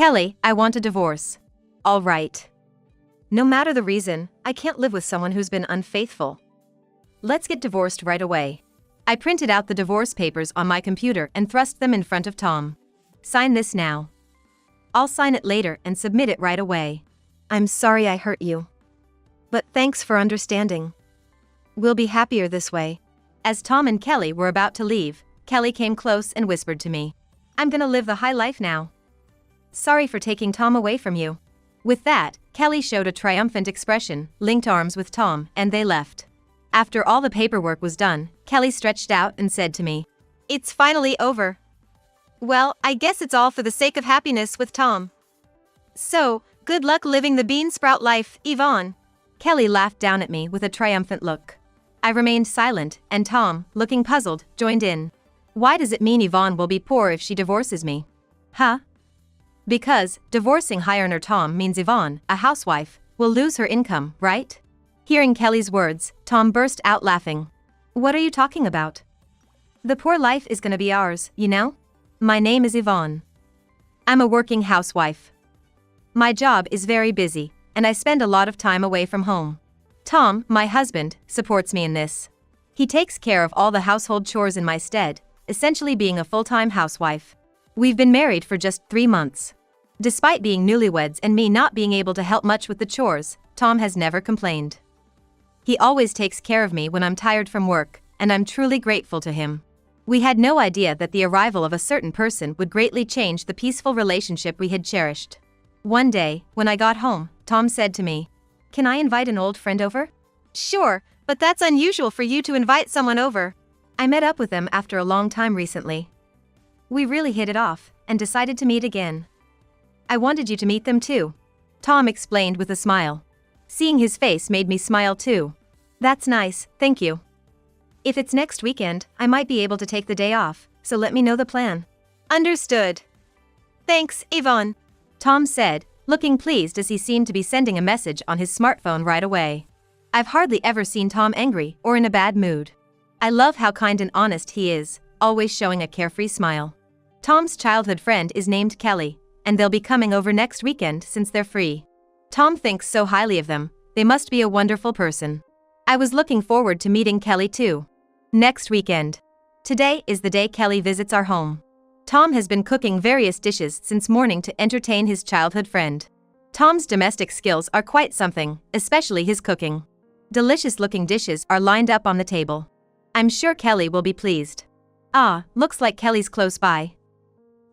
Kelly, I want a divorce. All right. No matter the reason, I can't live with someone who's been unfaithful. Let's get divorced right away. I printed out the divorce papers on my computer and thrust them in front of Tom. Sign this now. I'll sign it later and submit it right away. I'm sorry I hurt you. But thanks for understanding. We'll be happier this way. As Tom and Kelly were about to leave, Kelly came close and whispered to me, I'm gonna live the high life now. Sorry for taking Tom away from you. With that, Kelly showed a triumphant expression, linked arms with Tom, and they left. After all the paperwork was done, Kelly stretched out and said to me, It's finally over. Well, I guess it's all for the sake of happiness with Tom. So, good luck living the bean sprout life, Yvonne. Kelly laughed down at me with a triumphant look. I remained silent, and Tom, looking puzzled, joined in. Why does it mean Yvonne will be poor if she divorces me? Huh? Because, divorcing high-earner Tom means Yvonne, a housewife, will lose her income, right? Hearing Kelly's words, Tom burst out laughing. What are you talking about? The poor life is gonna be ours, you know? My name is Yvonne. I'm a working housewife. My job is very busy, and I spend a lot of time away from home. Tom, my husband, supports me in this. He takes care of all the household chores in my stead, essentially being a full-time housewife. We've been married for just 3 months. Despite being newlyweds and me not being able to help much with the chores, Tom has never complained. He always takes care of me when I'm tired from work, and I'm truly grateful to him. We had no idea that the arrival of a certain person would greatly change the peaceful relationship we had cherished. One day, when I got home, Tom said to me, Can I invite an old friend over? Sure, but that's unusual for you to invite someone over. I met up with them after a long time recently. We really hit it off, and decided to meet again. I wanted you to meet them too. Tom explained with a smile. Seeing his face made me smile too. That's nice, thank you. If it's next weekend, I might be able to take the day off, so let me know the plan. Understood. Thanks, Yvonne. Tom said, looking pleased as he seemed to be sending a message on his smartphone right away. I've hardly ever seen Tom angry or in a bad mood. I love how kind and honest he is, always showing a carefree smile. Tom's childhood friend is named Kelly, and they'll be coming over next weekend since they're free. Tom thinks so highly of them, they must be a wonderful person. I was looking forward to meeting Kelly too. Next weekend. Today is the day Kelly visits our home. Tom has been cooking various dishes since morning to entertain his childhood friend. Tom's domestic skills are quite something, especially his cooking. Delicious-looking dishes are lined up on the table. I'm sure Kelly will be pleased. Ah, looks like Kelly's close by.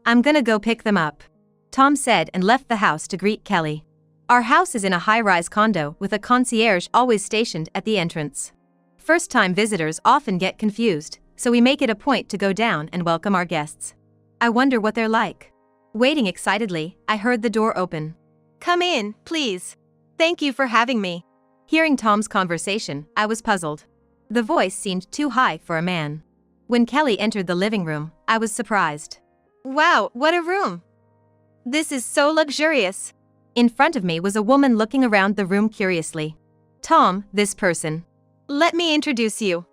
I'm gonna go pick them up. Tom said and left the house to greet Kelly. Our house is in a high-rise condo with a concierge always stationed at the entrance. First-time visitors often get confused, so we make it a point to go down and welcome our guests. I wonder what they're like. Waiting excitedly, I heard the door open. Come in, please. Thank you for having me. Hearing Tom's conversation, I was puzzled. The voice seemed too high for a man. When Kelly entered the living room, I was surprised. Wow, what a room! This is so luxurious. In front of me was a woman looking around the room curiously. Tom, this person. Let me introduce you.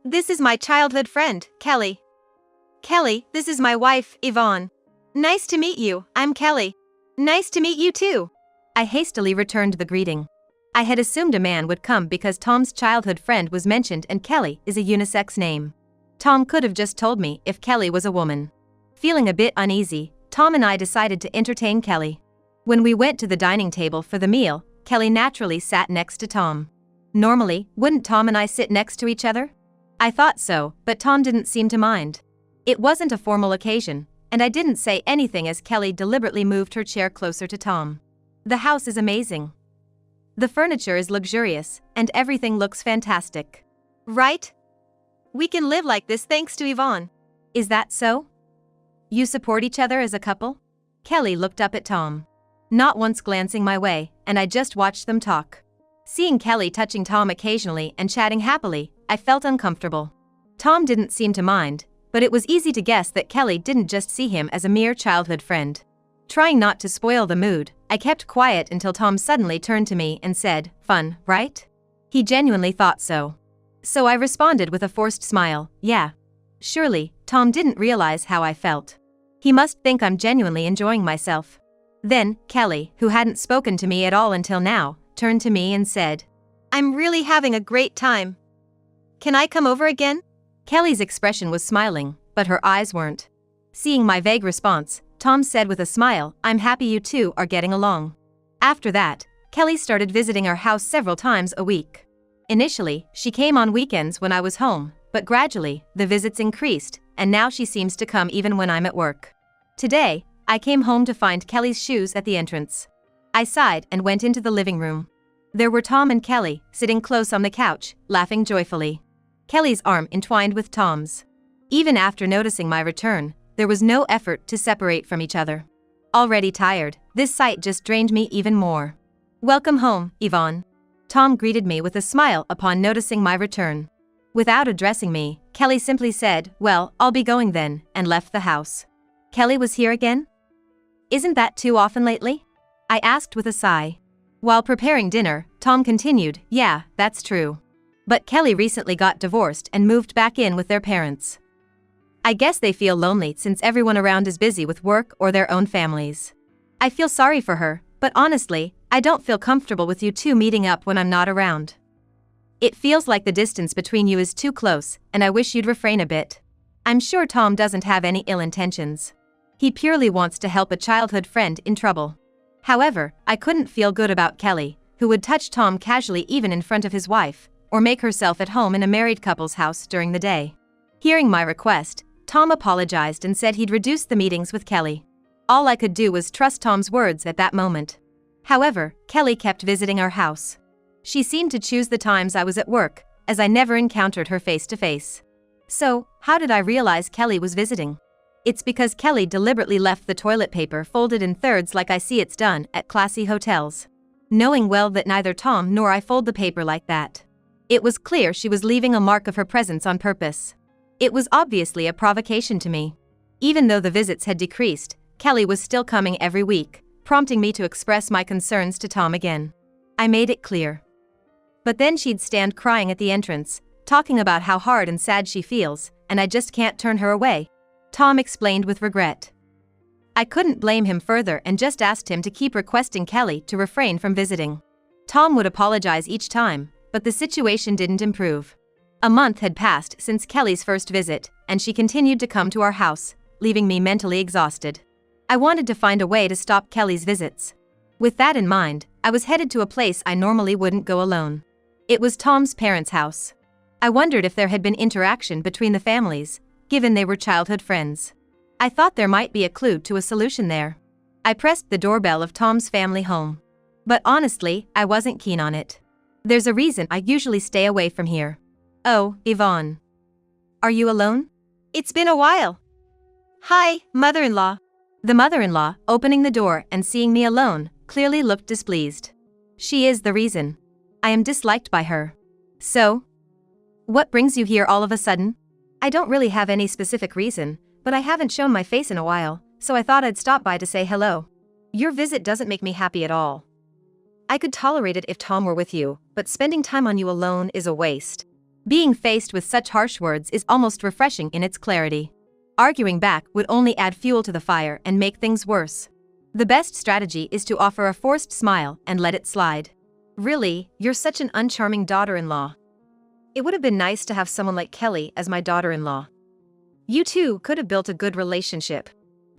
This is my childhood friend, Kelly. Kelly, this is my wife, Yvonne. Nice to meet you, I'm Kelly. Nice to meet you too. I hastily returned the greeting. I had assumed a man would come because Tom's childhood friend was mentioned and Kelly is a unisex name. Tom could have just told me if Kelly was a woman. Feeling a bit uneasy, Tom and I decided to entertain Kelly. When we went to the dining table for the meal, Kelly naturally sat next to Tom. Normally, wouldn't Tom and I sit next to each other? I thought so, but Tom didn't seem to mind. It wasn't a formal occasion, and I didn't say anything as Kelly deliberately moved her chair closer to Tom. The house is amazing. The furniture is luxurious, and everything looks fantastic. Right? We can live like this thanks to Yvonne. Is that so? You support each other as a couple? Kelly looked up at Tom. Not once glancing my way, and I just watched them talk. Seeing Kelly touching Tom occasionally and chatting happily, I felt uncomfortable. Tom didn't seem to mind, but it was easy to guess that Kelly didn't just see him as a mere childhood friend. Trying not to spoil the mood, I kept quiet until Tom suddenly turned to me and said, "Fun, right?" He genuinely thought so. So I responded with a forced smile, "Yeah." Surely, Tom didn't realize how I felt. He must think I'm genuinely enjoying myself. Then, Kelly, who hadn't spoken to me at all until now, turned to me and said, "I'm really having a great time. Can I come over again?" Kelly's expression was smiling, but her eyes weren't. Seeing my vague response, Tom said with a smile, "I'm happy you two are getting along." After that, Kelly started visiting our house several times a week. Initially, she came on weekends when I was home, but gradually, the visits increased, and now she seems to come even when I'm at work. Today, I came home to find Kelly's shoes at the entrance. I sighed and went into the living room. There were Tom and Kelly, sitting close on the couch, laughing joyfully. Kelly's arm entwined with Tom's. Even after noticing my return, there was no effort to separate from each other. Already tired, this sight just drained me even more. "Welcome home, Yvonne." Tom greeted me with a smile upon noticing my return. Without addressing me, Kelly simply said, "Well, I'll be going then," and left the house. Kelly was here again? Isn't that too often lately? I asked with a sigh. While preparing dinner, Tom continued, "Yeah, that's true. But Kelly recently got divorced and moved back in with their parents. I guess they feel lonely since everyone around is busy with work or their own families. I feel sorry for her, but honestly, I don't feel comfortable with you two meeting up when I'm not around. It feels like the distance between you is too close, and I wish you'd refrain a bit." I'm sure Tom doesn't have any ill intentions. He purely wants to help a childhood friend in trouble. However, I couldn't feel good about Kelly, who would touch Tom casually even in front of his wife, or make herself at home in a married couple's house during the day. Hearing my request, Tom apologized and said he'd reduce the meetings with Kelly. All I could do was trust Tom's words at that moment. However, Kelly kept visiting our house. She seemed to choose the times I was at work, as I never encountered her face to face. So, how did I realize Kelly was visiting? It's because Kelly deliberately left the toilet paper folded in thirds like I see it's done at classy hotels. Knowing well that neither Tom nor I fold the paper like that. It was clear she was leaving a mark of her presence on purpose. It was obviously a provocation to me. Even though the visits had decreased, Kelly was still coming every week, prompting me to express my concerns to Tom again. I made it clear. But then she'd stand crying at the entrance, talking about how hard and sad she feels, and I just can't turn her away. Tom explained with regret. I couldn't blame him further and just asked him to keep requesting Kelly to refrain from visiting. Tom would apologize each time, but the situation didn't improve. A month had passed since Kelly's first visit, and she continued to come to our house, leaving me mentally exhausted. I wanted to find a way to stop Kelly's visits. With that in mind, I was headed to a place I normally wouldn't go alone. It was Tom's parents' house. I wondered if there had been interaction between the families, given they were childhood friends. I thought there might be a clue to a solution there. I pressed the doorbell of Tom's family home. But honestly, I wasn't keen on it. There's a reason I usually stay away from here. "Oh, Yvonne. Are you alone? It's been a while." "Hi, mother-in-law." The mother-in-law, opening the door and seeing me alone, clearly looked displeased. She is the reason. I am disliked by her. "So? What brings you here all of a sudden?" "I don't really have any specific reason, but I haven't shown my face in a while, so I thought I'd stop by to say hello. Your visit doesn't make me happy at all. I could tolerate it if Tom were with you, but spending time on you alone is a waste." Being faced with such harsh words is almost refreshing in its clarity. Arguing back would only add fuel to the fire and make things worse. The best strategy is to offer a forced smile and let it slide. "Really, you're such an uncharming daughter-in-law. It would have been nice to have someone like Kelly as my daughter-in-law. You two could have built a good relationship."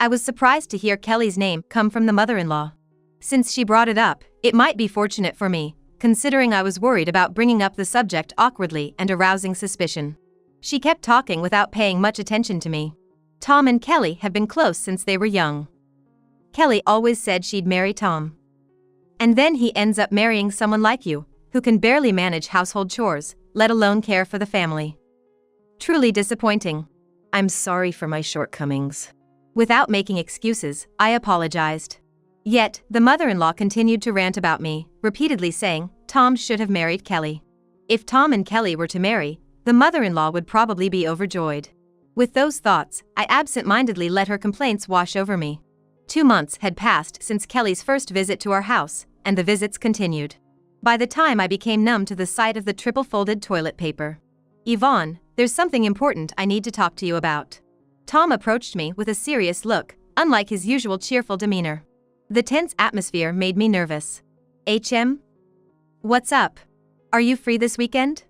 I was surprised to hear Kelly's name come from the mother-in-law. Since she brought it up, it might be fortunate for me, considering I was worried about bringing up the subject awkwardly and arousing suspicion. She kept talking without paying much attention to me. "Tom and Kelly have been close since they were young. Kelly always said she'd marry Tom. And then he ends up marrying someone like you, who can barely manage household chores, let alone care for the family. Truly disappointing. I'm sorry for my shortcomings." Without making excuses, I apologized. Yet, the mother-in-law continued to rant about me, repeatedly saying, Tom should have married Kelly. If Tom and Kelly were to marry, the mother-in-law would probably be overjoyed. With those thoughts, I absent-mindedly let her complaints wash over me. 2 months had passed since Kelly's first visit to our house, and the visits continued. By the time I became numb to the sight of the triple-folded toilet paper. "Yvonne, there's something important I need to talk to you about." Tom approached me with a serious look, unlike his usual cheerful demeanor. The tense atmosphere made me nervous. HM? What's up? Are you free this weekend?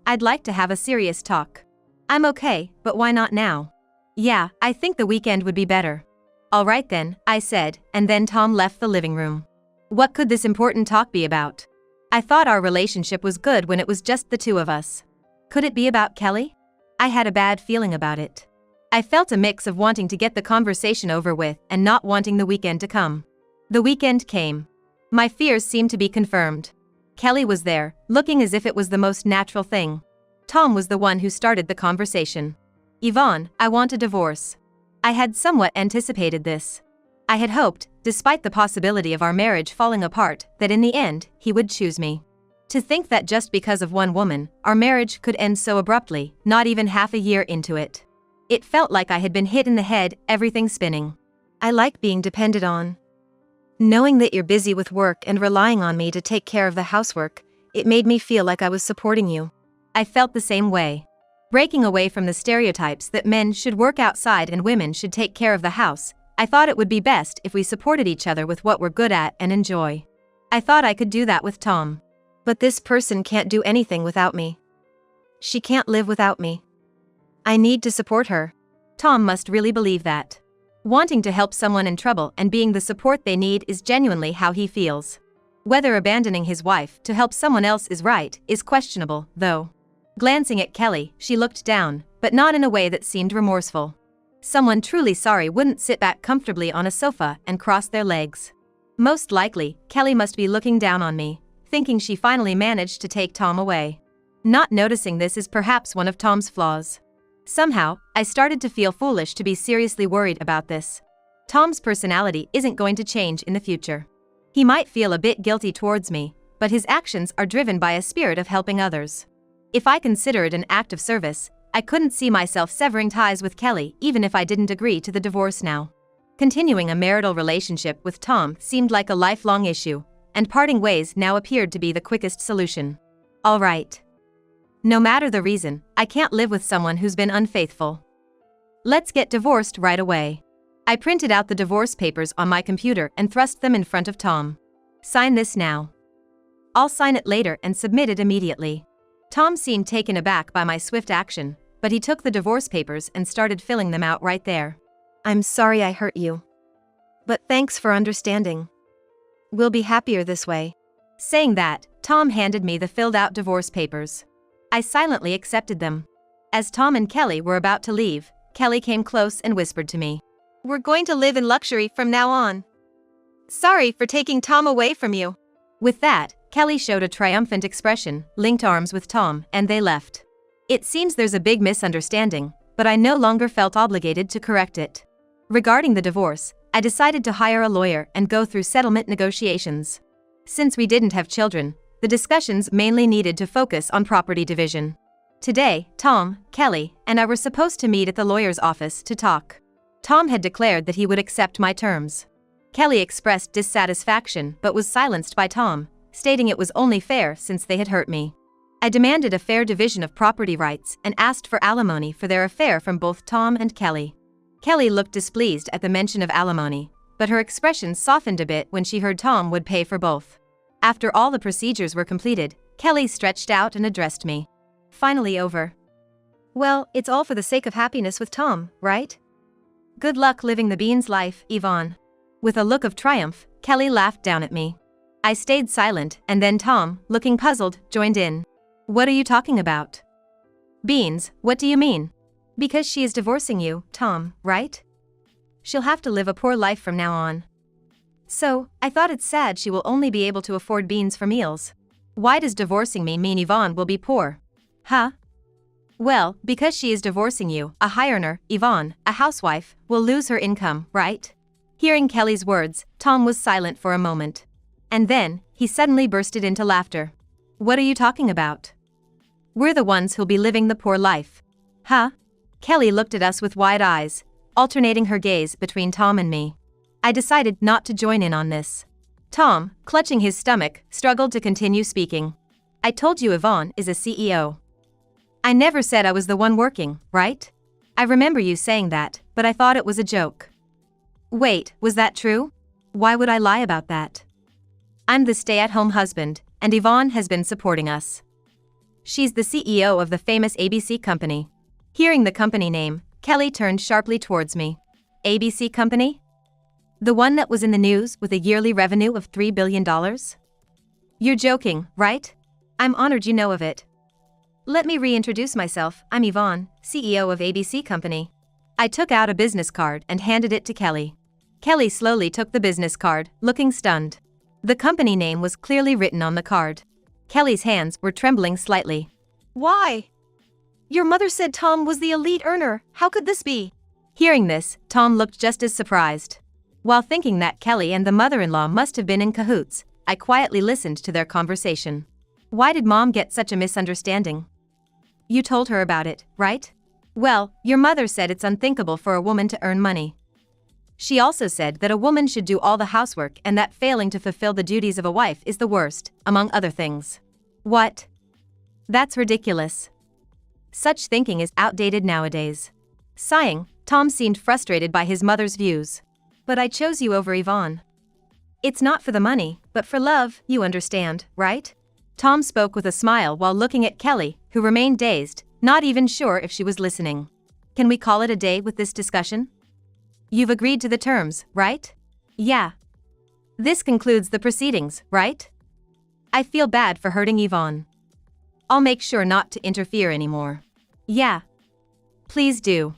I'd like to have a serious talk. I'm okay, but why not now? Yeah, I think the weekend would be better. All right then, I said, and then Tom left the living room. What could this important talk be about? I thought our relationship was good when it was just the two of us. Could it be about Kelly? I had a bad feeling about it. I felt a mix of wanting to get the conversation over with and not wanting the weekend to come. The weekend came. My fears seemed to be confirmed. Kelly was there, looking as if it was the most natural thing. Tom was the one who started the conversation. Yvonne, I want a divorce. I had somewhat anticipated this. I had hoped, despite the possibility of our marriage falling apart, that in the end, he would choose me. To think that just because of one woman, our marriage could end so abruptly, not even half a year into it. It felt like I had been hit in the head, everything spinning. I like being depended on. Knowing that you're busy with work and relying on me to take care of the housework, it made me feel like I was supporting you. I felt the same way. Breaking away from the stereotypes that men should work outside and women should take care of the house, I thought it would be best if we supported each other with what we're good at and enjoy. I thought I could do that with Tom. But this person can't do anything without me. She can't live without me. I need to support her. Tom must really believe that. Wanting to help someone in trouble and being the support they need is genuinely how he feels. Whether abandoning his wife to help someone else is right is questionable, though. Glancing at Kelly, she looked down, but not in a way that seemed remorseful. Someone truly sorry wouldn't sit back comfortably on a sofa and cross their legs. Most likely, Kelly must be looking down on me, thinking she finally managed to take Tom away. Not noticing this is perhaps one of Tom's flaws. Somehow, I started to feel foolish to be seriously worried about this. Tom's personality isn't going to change in the future. He might feel a bit guilty towards me, but his actions are driven by a spirit of helping others. If I consider it an act of service, I couldn't see myself severing ties with Kelly even if I didn't agree to the divorce now. Continuing a marital relationship with Tom seemed like a lifelong issue, and parting ways now appeared to be the quickest solution. All right. No matter the reason, I can't live with someone who's been unfaithful. Let's get divorced right away. I printed out the divorce papers on my computer and thrust them in front of Tom. Sign this now. I'll sign it later and submit it immediately. Tom seemed taken aback by my swift action, but he took the divorce papers and started filling them out right there. I'm sorry I hurt you. But thanks for understanding. We'll be happier this way. Saying that, Tom handed me the filled-out divorce papers. I silently accepted them. As Tom and Kelly were about to leave, Kelly came close and whispered to me. We're going to live in luxury from now on. Sorry for taking Tom away from you. With that, Kelly showed a triumphant expression, linked arms with Tom, and they left. It seems there's a big misunderstanding, but I no longer felt obligated to correct it. Regarding the divorce, I decided to hire a lawyer and go through settlement negotiations. Since we didn't have children, the discussions mainly needed to focus on property division. Today, Tom, Kelly, and I were supposed to meet at the lawyer's office to talk. Tom had declared that he would accept my terms. Kelly expressed dissatisfaction but was silenced by Tom, stating it was only fair since they had hurt me. I demanded a fair division of property rights and asked for alimony for their affair from both Tom and Kelly. Kelly looked displeased at the mention of alimony, but her expression softened a bit when she heard Tom would pay for both. After all the procedures were completed, Kelly stretched out and addressed me. Finally over. Well, it's all for the sake of happiness with Tom, right? Good luck living the Beans life, Yvonne. With a look of triumph, Kelly laughed down at me. I stayed silent, and then Tom, looking puzzled, joined in. What are you talking about? Beans, what do you mean? Because she is divorcing you, Tom, right? She'll have to live a poor life from now on. So, I thought it's sad she will only be able to afford beans for meals. Why does divorcing me mean Yvonne will be poor? Huh? Well, because she is divorcing you, a high earner, Yvonne, a housewife, will lose her income, right? Hearing Kelly's words, Tom was silent for a moment. And then, he suddenly bursted into laughter. What are you talking about? We're the ones who'll be living the poor life. Huh? Kelly looked at us with wide eyes, alternating her gaze between Tom and me. I decided not to join in on this. Tom, clutching his stomach, struggled to continue speaking. I told you Yvonne is a CEO. I never said I was the one working, right? I remember you saying that, but I thought it was a joke. Wait, was that true? Why would I lie about that? I'm the stay-at-home husband, and Yvonne has been supporting us. She's the CEO of the famous ABC company. Hearing the company name, Kelly turned sharply towards me. ABC company? The one that was in the news with a yearly revenue of $3 billion? You're joking, right? I'm honored you know of it. Let me reintroduce myself. I'm Yvonne, CEO of ABC company. I took out a business card and handed it to Kelly. Kelly slowly took the business card, looking stunned. The company name was clearly written on the card. Kelly's hands were trembling slightly. Why? Your mother said Tom was the elite earner. How could this be? Hearing this, Tom looked just as surprised. While thinking that Kelly and the mother-in-law must have been in cahoots, I quietly listened to their conversation. Why did Mom get such a misunderstanding? You told her about it, right? Well, your mother said it's unthinkable for a woman to earn money. She also said that a woman should do all the housework and that failing to fulfill the duties of a wife is the worst, among other things. What? That's ridiculous. Such thinking is outdated nowadays. Sighing, Tom seemed frustrated by his mother's views. But I chose you over Yvonne. It's not for the money, but for love, you understand, right? Tom spoke with a smile while looking at Kelly, who remained dazed, not even sure if she was listening. Can we call it a day with this discussion? You've agreed to the terms, right? Yeah. This concludes the proceedings, right? I feel bad for hurting Yvonne. I'll make sure not to interfere anymore. Yeah. Please do.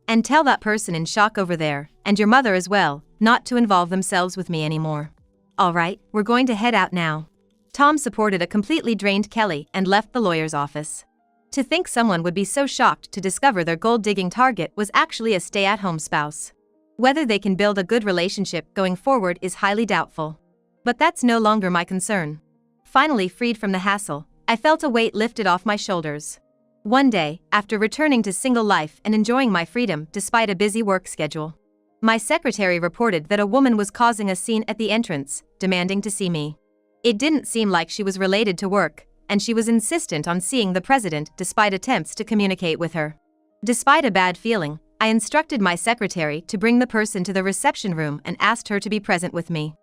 And tell that person in shock over there, and your mother as well, not to involve themselves with me anymore. All right, we're going to head out now. Tom supported a completely drained Kelly and left the lawyer's office. To think someone would be so shocked to discover their gold-digging target was actually a stay-at-home spouse. Whether they can build a good relationship going forward is highly doubtful. But that's no longer my concern. Finally freed from the hassle, I felt a weight lifted off my shoulders. One day, after returning to single life and enjoying my freedom despite a busy work schedule, my secretary reported that a woman was causing a scene at the entrance, demanding to see me. It didn't seem like she was related to work, and she was insistent on seeing the president despite attempts to communicate with her. Despite a bad feeling, I instructed my secretary to bring the person to the reception room and asked her to be present with me.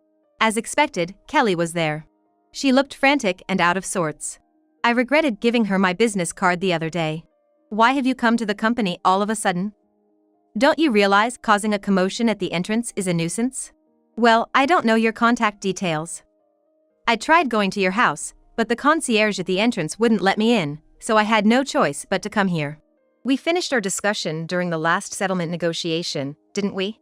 As expected, Kelly was there. She looked frantic and out of sorts. I regretted giving her my business card the other day. Why have you come to the company all of a sudden? Don't you realize causing a commotion at the entrance is a nuisance? Well, I don't know your contact details. I tried going to your house, but the concierge at the entrance wouldn't let me in, so I had no choice but to come here. We finished our discussion during the last settlement negotiation, didn't we?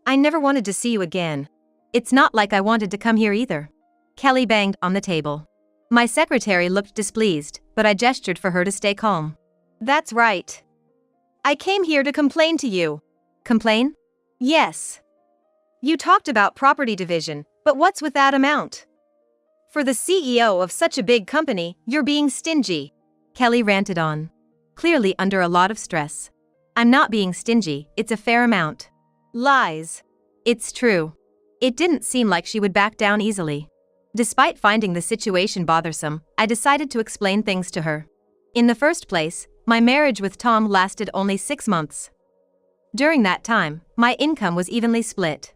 I never wanted to see you again. It's not like I wanted to come here either. Kelly banged on the table. My secretary looked displeased, but I gestured for her to stay calm. That's right. I came here to complain to you. Complain? Yes. You talked about property division, but what's with that amount? For the CEO of such a big company, you're being stingy. Kelly ranted on, clearly under a lot of stress. I'm not being stingy, it's a fair amount. Lies. It's true. It didn't seem like she would back down easily. Despite finding the situation bothersome, I decided to explain things to her. In the first place, my marriage with Tom lasted only 6 months. During that time, my income was evenly split.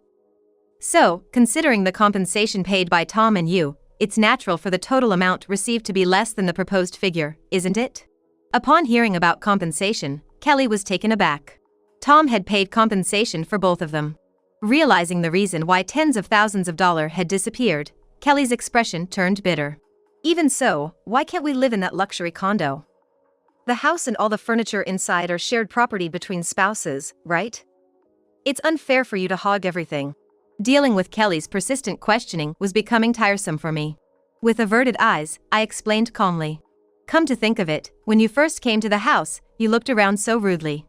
So, considering the compensation paid by Tom and you, it's natural for the total amount received to be less than the proposed figure, isn't it? Upon hearing about compensation, Kelly was taken aback. Tom had paid compensation for both of them. Realizing the reason why tens of thousands of dollars had disappeared, Kelly's expression turned bitter. Even so, why can't we live in that luxury condo? The house and all the furniture inside are shared property between spouses, right? It's unfair for you to hog everything. Dealing with Kelly's persistent questioning was becoming tiresome for me. With averted eyes, I explained calmly. Come to think of it, when you first came to the house, you looked around so rudely.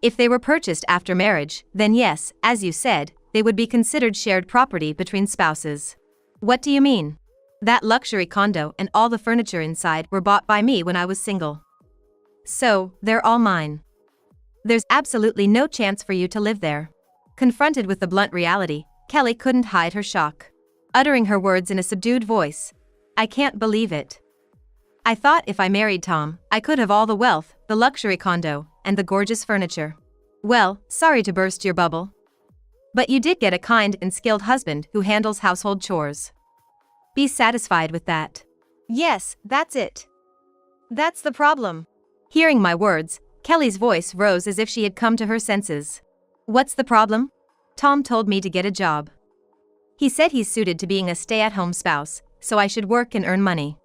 If they were purchased after marriage, then yes, as you said, they would be considered shared property between spouses. What do you mean? That luxury condo and all the furniture inside were bought by me when I was single. So, they're all mine. There's absolutely no chance for you to live there. Confronted with the blunt reality, Kelly couldn't hide her shock. Uttering her words in a subdued voice, I can't believe it. I thought if I married Tom, I could have all the wealth, the luxury condo, and the gorgeous furniture. Well, sorry to burst your bubble. But you did get a kind and skilled husband who handles household chores. Be satisfied with that. Yes, that's it. That's the problem. Hearing my words, Kelly's voice rose as if she had come to her senses. What's the problem? Tom told me to get a job. He said he's suited to being a stay-at-home spouse, so I should work and earn money.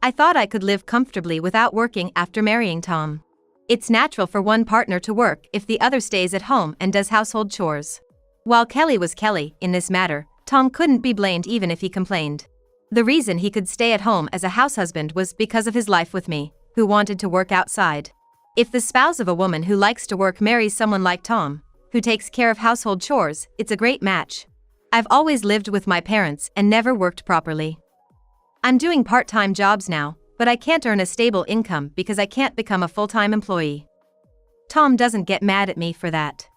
I thought I could live comfortably without working after marrying Tom. It's natural for one partner to work if the other stays at home and does household chores. While Kelly was Kelly in this matter, Tom couldn't be blamed even if he complained. The reason he could stay at home as a house husband was because of his life with me, who wanted to work outside. If the spouse of a woman who likes to work marries someone like Tom, who takes care of household chores, it's a great match. I've always lived with my parents and never worked properly. I'm doing part-time jobs now, but I can't earn a stable income because I can't become a full-time employee. Tom doesn't get mad at me for that.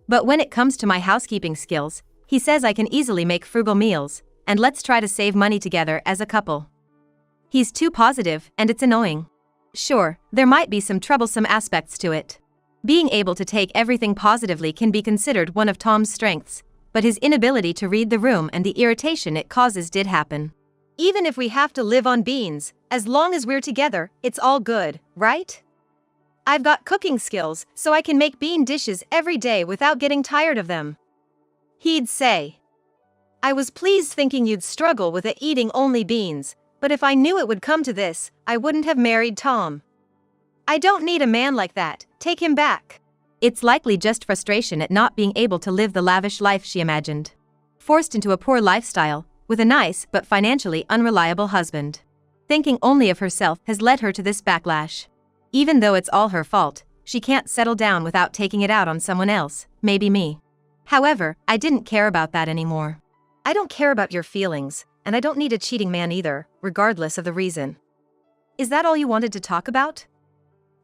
But when it comes to my housekeeping skills, he says I can easily make frugal meals, and let's try to save money together as a couple. He's too positive, and it's annoying. Sure, there might be some troublesome aspects to it. Being able to take everything positively can be considered one of Tom's strengths, but his inability to read the room and the irritation it causes did happen. Even if we have to live on beans, as long as we're together, it's all good, right? I've got cooking skills, so I can make bean dishes every day without getting tired of them. He'd say. I was pleased thinking you'd struggle with eating only beans, but if I knew it would come to this, I wouldn't have married Tom. I don't need a man like that, take him back. It's likely just frustration at not being able to live the lavish life she imagined. Forced into a poor lifestyle, with a nice but financially unreliable husband. Thinking only of herself has led her to this backlash. Even though it's all her fault, she can't settle down without taking it out on someone else, maybe me. However, I didn't care about that anymore. I don't care about your feelings, and I don't need a cheating man either, regardless of the reason. Is that all you wanted to talk about?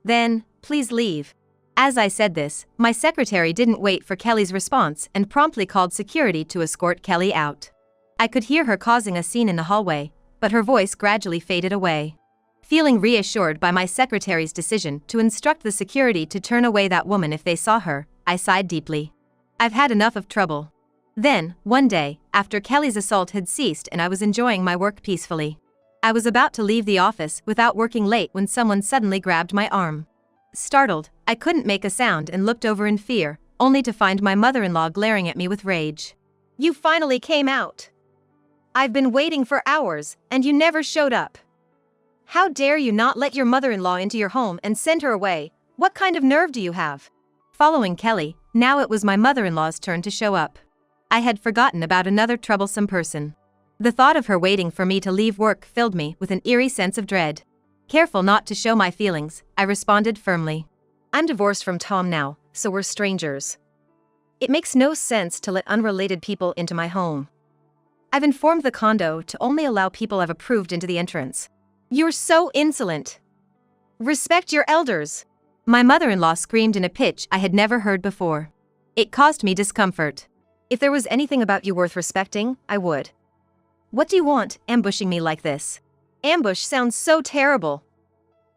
Then, please leave. As I said this, my secretary didn't wait for Kelly's response and promptly called security to escort Kelly out. I could hear her causing a scene in the hallway, but her voice gradually faded away. Feeling reassured by my secretary's decision to instruct the security to turn away that woman if they saw her, I sighed deeply. I've had enough of trouble. Then, one day, after Kelly's assault had ceased and I was enjoying my work peacefully, I was about to leave the office without working late when someone suddenly grabbed my arm. Startled, I couldn't make a sound and looked over in fear, only to find my mother-in-law glaring at me with rage. You finally came out. I've been waiting for hours, and you never showed up. How dare you not let your mother-in-law into your home and send her away? What kind of nerve do you have? Following Kelly, now it was my mother-in-law's turn to show up. I had forgotten about another troublesome person. The thought of her waiting for me to leave work filled me with an eerie sense of dread. Careful not to show my feelings, I responded firmly. I'm divorced from Tom now, so we're strangers. It makes no sense to let unrelated people into my home. I've informed the condo to only allow people I've approved into the entrance. You're so insolent. Respect your elders. My mother-in-law screamed in a pitch I had never heard before. It caused me discomfort. If there was anything about you worth respecting, I would. What do you want, ambushing me like this? Ambush sounds so terrible.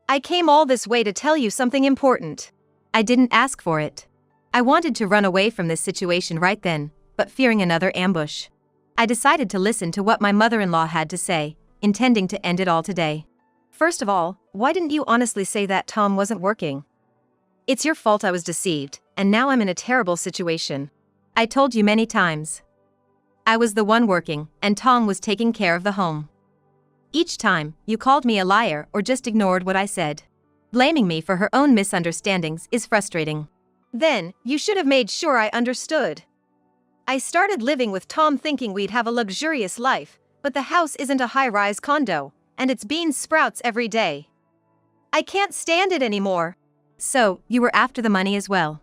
I came all this way to tell you something important. I didn't ask for it. I wanted to run away from this situation right then, but fearing another ambush, I decided to listen to what my mother-in-law had to say, intending to end it all today. First of all, why didn't you honestly say that Tom wasn't working? It's your fault I was deceived, and now I'm in a terrible situation. I told you many times. I was the one working, and Tom was taking care of the home. Each time, you called me a liar or just ignored what I said. Blaming me for her own misunderstandings is frustrating. Then, you should have made sure I understood. I started living with Tom thinking we'd have a luxurious life, but the house isn't a high-rise condo, and it's bean sprouts every day. I can't stand it anymore. So, you were after the money as well.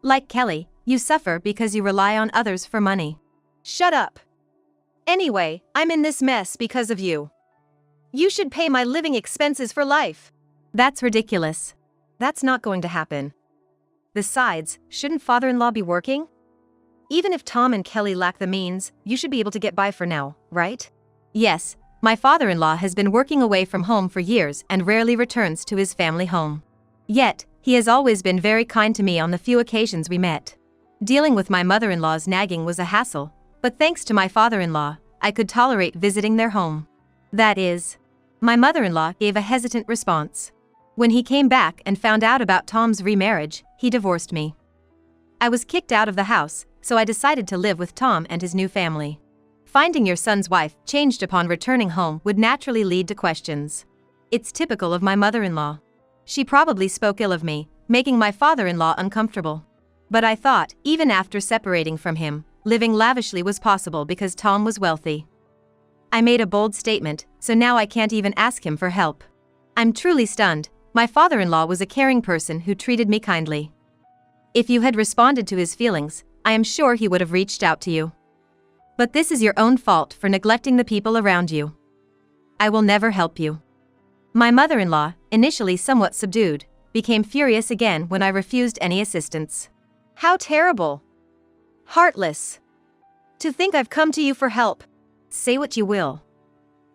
Like Kelly, you suffer because you rely on others for money. Shut up. Anyway, I'm in this mess because of you. You should pay my living expenses for life. That's ridiculous. That's not going to happen. Besides, shouldn't father-in-law be working? Even if Tom and Kelly lack the means, you should be able to get by for now, right? Yes, my father-in-law has been working away from home for years and rarely returns to his family home. Yet, he has always been very kind to me on the few occasions we met. Dealing with my mother-in-law's nagging was a hassle, but thanks to my father-in-law, I could tolerate visiting their home. That is, my mother-in-law gave a hesitant response. When he came back and found out about Tom's remarriage, he divorced me. I was kicked out of the house, so I decided to live with Tom and his new family. Finding your son's wife changed upon returning home would naturally lead to questions. It's typical of my mother-in-law. She probably spoke ill of me, making my father-in-law uncomfortable. But I thought, even after separating from him, living lavishly was possible because Tom was wealthy. I made a bold statement, so now I can't even ask him for help. I'm truly stunned. My father-in-law was a caring person who treated me kindly. If you had responded to his feelings, I am sure he would have reached out to you. But this is your own fault for neglecting the people around you. I will never help you. My mother-in-law, initially somewhat subdued, became furious again when I refused any assistance. How terrible! Heartless! To think I've come to you for help. Say what you will.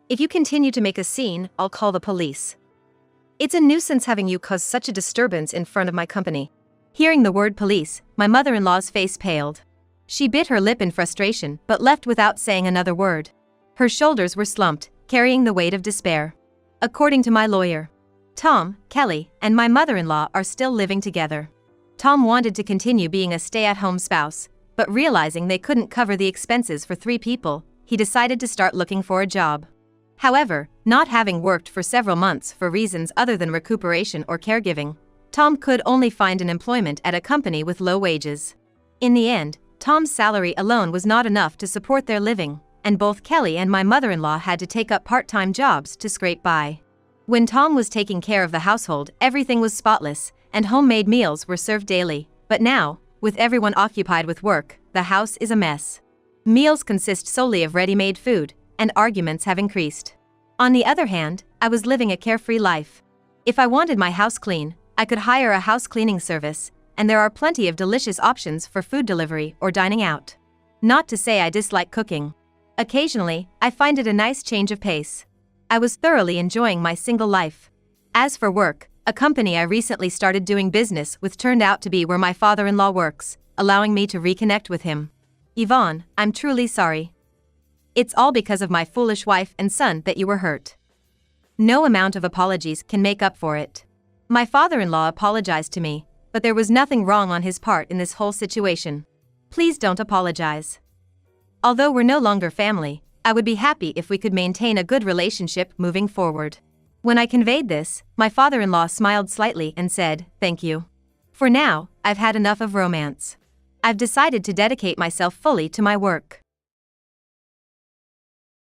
If you continue to make a scene, I'll call the police. It's a nuisance having you cause such a disturbance in front of my company. Hearing the word police, my mother-in-law's face paled. She bit her lip in frustration but left without saying another word. Her shoulders were slumped, carrying the weight of despair. According to my lawyer, Tom, Kelly, and my mother-in-law are still living together. Tom wanted to continue being a stay-at-home spouse, but realizing they couldn't cover the expenses for 3 people, he decided to start looking for a job. However, not having worked for several months for reasons other than recuperation or caregiving, Tom could only find an employment at a company with low wages. In the end, Tom's salary alone was not enough to support their living, and both Kelly and my mother-in-law had to take up part-time jobs to scrape by. When Tom was taking care of the household, everything was spotless, and homemade meals were served daily, but now, with everyone occupied with work, the house is a mess. Meals consist solely of ready-made food, and arguments have increased. On the other hand, I was living a carefree life. If I wanted my house clean, I could hire a house cleaning service, and there are plenty of delicious options for food delivery or dining out. Not to say I dislike cooking. Occasionally, I find it a nice change of pace. I was thoroughly enjoying my single life. As for work, a company I recently started doing business with turned out to be where my father-in-law works, allowing me to reconnect with him. Yvonne, I'm truly sorry. It's all because of my foolish wife and son that you were hurt. No amount of apologies can make up for it. My father-in-law apologized to me, but there was nothing wrong on his part in this whole situation. Please don't apologize. Although we're no longer family, I would be happy if we could maintain a good relationship moving forward. When I conveyed this, my father-in-law smiled slightly and said, "Thank you. For now, I've had enough of romance. I've decided to dedicate myself fully to my work."